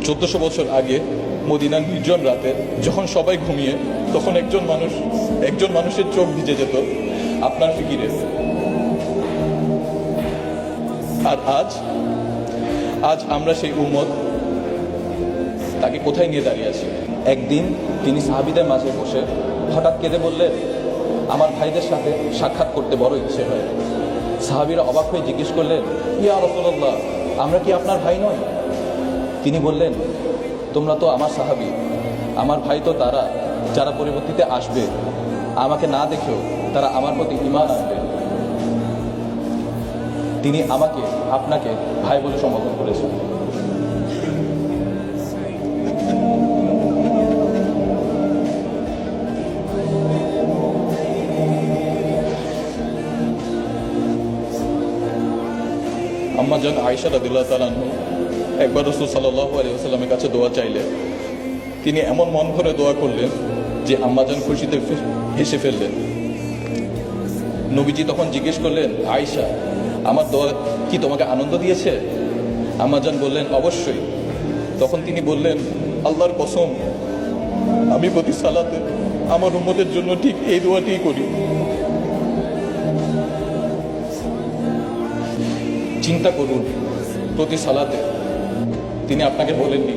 1400 বছর আগে মদিনার নির্জন রাতে যখন সবাই ঘুমিয়ে, তখন একজন মানুষের চোখ ভিজে যেত আপনার ফিকিরে। আর আজ আমরা সেই উম্মত, তাকে কোথায় নিয়ে দাঁড়িয়ে আছি। একদিন তিনি সাহাবীদের মাঝে বসে হঠাৎ কেঁদে বললেন, আমার ভাইদের সাথে সাক্ষাৎ করতে বড় ইচ্ছে হয়। সাহাবীরা অবাক হয়ে জিজ্ঞেস করলেন, ইয়া রাসূলুল্লাহ, আমরা কি আপনার ভাই নই? তিনি বললেন, তোমরা তো আমার সাহাবী, আমার ভাই তো তারা যারা পরবর্তীতে আসবে, আমাকে না দেখেও তারা আমার প্রতি ঈমান আনবে। তিনি আপনাকে ভাই বলে সম্বোধন করেছেন। আম্মা জান আয়েশা রাদিয়াল্লাহু তাআলা আনহা একবার রাসূল সাল্লাল্লাহু আলাইহি ওয়াসাল্লামের কাছে দোয়া চাইলেন। তিনি এমন মন ভরে দোয়া করলেন যে আম্মা জান খুশিতে হেসে ফেললেন। নবীজি তখন জিজ্ঞেস করলেন, আয়েশা, আমার দোয়া কি তোমাকে আনন্দ দিয়েছে? আম্মা জান বললেন, অবশ্যই। তখন তিনি বললেন, আল্লাহর কসম, আমি প্রতি সালাতে আমার উম্মতের জন্য ঠিক এই দোয়াটিই করি। চিন্তা করুন, প্রতি সালাতে তিনি আপনাকে বলেননি